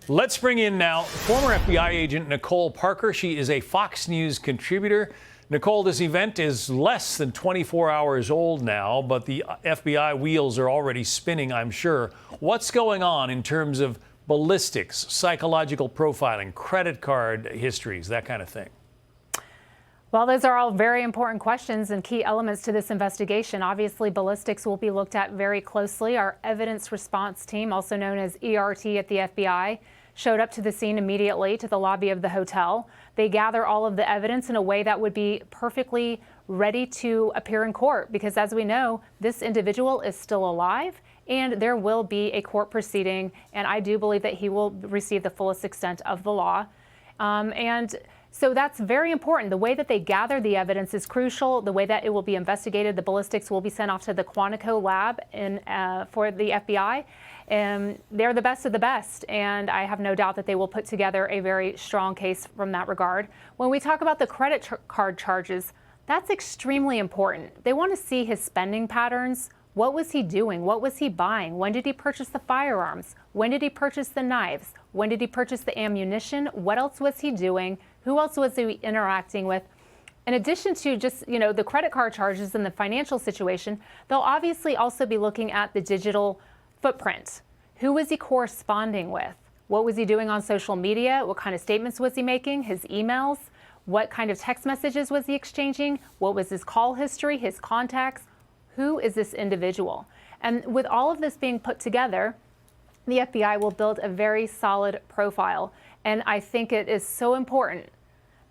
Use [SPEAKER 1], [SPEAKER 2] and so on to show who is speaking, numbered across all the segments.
[SPEAKER 1] Let's bring in now former FBI agent Nicole Parker. She is a Fox News contributor. Nicole, this event is less than 24 hours old now, but the FBI wheels are already spinning, I'm sure. What's going on in terms of ballistics, psychological profiling, credit card histories, that kind of thing?
[SPEAKER 2] Well, those are all very important questions and key elements to this investigation. Obviously, ballistics will be looked at very closely. Our evidence response team, also known as ERT at the FBI, showed up to the scene immediately to the lobby of the hotel. They gather all of the evidence in a way that would be perfectly ready to appear in court because, as we know, this individual is still alive and there will be a court proceeding, and I do believe that he will receive the fullest extent of the law. So that's very important. The way that they gather the evidence is crucial. The way that it will be investigated, the ballistics will be sent off to the Quantico lab for the FBI. And they're the best of the best, and I have no doubt that they will put together a very strong case from that regard. When we talk about the credit card charges, that's extremely important. They want to see his spending patterns. What was he doing? What was he buying? When did he purchase the firearms? When did he purchase the knives? When did he purchase the ammunition? What else was he doing? Who else was he interacting with? In addition to just, the credit card charges and the financial situation, they'll obviously also be looking at the digital footprint. Who was he corresponding with? What was he doing on social media? What kind of statements was he making? His emails? What kind of text messages was he exchanging? What was his call history, his contacts? Who is this individual? And with all of this being put together, the FBI will build a very solid profile. And I think it is so important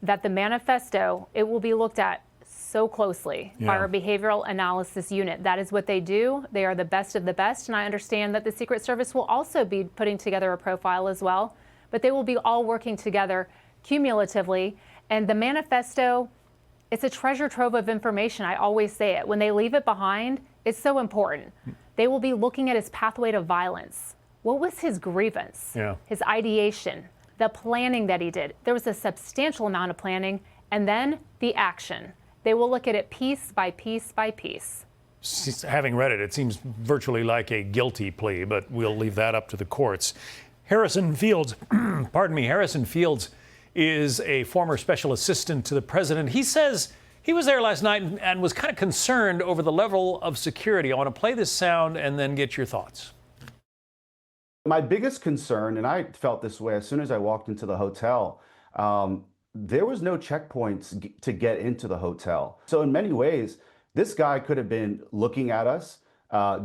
[SPEAKER 2] that the manifesto, it will be looked at so closely by our behavioral analysis unit. That is what they do. They are the best of the best. And I understand that the Secret Service will also be putting together a profile as well. But they will be all working together cumulatively. And the manifesto, it's a treasure trove of information. I always say it. When they leave it behind, it's so important. They will be looking at his pathway to violence. What was his grievance? His ideation, the planning that he did. There was a substantial amount of planning, and then the action. They will look at it piece by piece by piece.
[SPEAKER 1] Having read it, it seems virtually like a guilty plea, but we'll leave that up to the courts. Harrison Fields, Harrison Fields is a former special assistant to the president. He says he was there last night and was kind of concerned over the level of security. I want to play this sound and then get your thoughts.
[SPEAKER 3] My biggest concern, and I felt this way as soon as I walked into the hotel, there was no checkpoints to get into the hotel. So in many ways, this guy could have been looking at us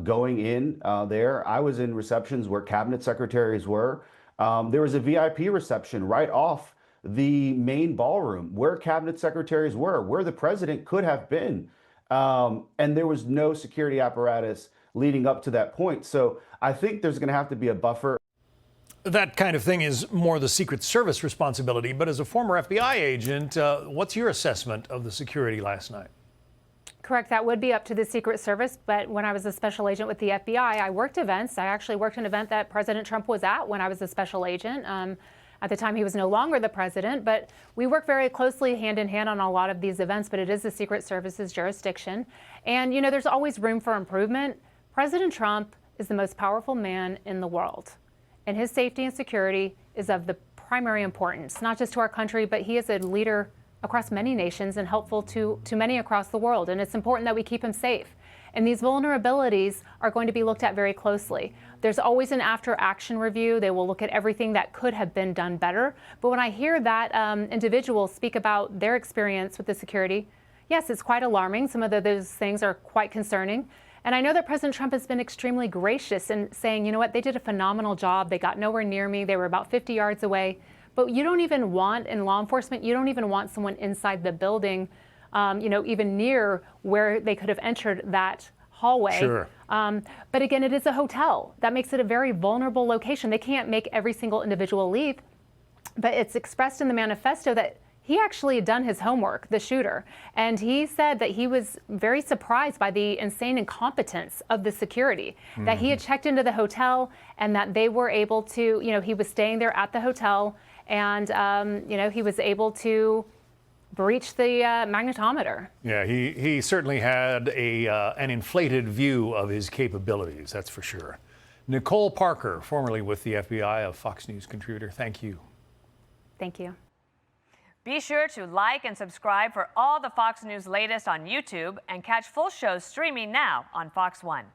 [SPEAKER 3] going in there. I was in receptions where cabinet secretaries were. There was a VIP reception right off the main ballroom where cabinet secretaries were, where the president could have been. And there was no security apparatus leading up to that point. So I think there's going to have to be a buffer.
[SPEAKER 1] That kind of thing is more the Secret Service responsibility. But as a former FBI agent, what's your assessment of the security last night?
[SPEAKER 2] Correct. That would be up to the Secret Service. But when I was a special agent with the FBI, I worked events. I actually worked an event that President Trump was at when I was a special agent. At the time, he was no longer the president. But we work very closely hand in hand on a lot of these events. But it is the Secret Service's jurisdiction. And, there's always room for improvement. President Trump is the most powerful man in the world. And his safety and security is of the primary importance, not just to our country, but he is a leader across many nations and helpful to many across the world. And it's important that we keep him safe. And these vulnerabilities are going to be looked at very closely. There's always an after-action review. They will look at everything that could have been done better. But when I hear that individuals speak about their experience with the security, yes, it's quite alarming. Some of those things are quite concerning. And I know that President Trump has been extremely gracious in saying, you know what, they did a phenomenal job. They got nowhere near me. They were about 50 yards away. But you don't even want, in law enforcement, you don't even want someone inside the building, even near where they could have entered that hallway.
[SPEAKER 1] Sure.
[SPEAKER 2] But again, it is a hotel. That makes it a very vulnerable location. They can't make every single individual leave. But it's expressed in the manifesto that he actually had done his homework, the shooter, and he said that he was very surprised by the insane incompetence of the security, that he had checked into the hotel and that they were able to, he was staying there at the hotel and, he was able to breach the magnetometer.
[SPEAKER 1] Yeah, he certainly had an inflated view of his capabilities, that's for sure. Nicole Parker, formerly with the FBI, a Fox News contributor. Thank you.
[SPEAKER 2] Thank you.
[SPEAKER 4] Be sure to like and subscribe for all the Fox News latest on YouTube and catch full shows streaming now on Fox One.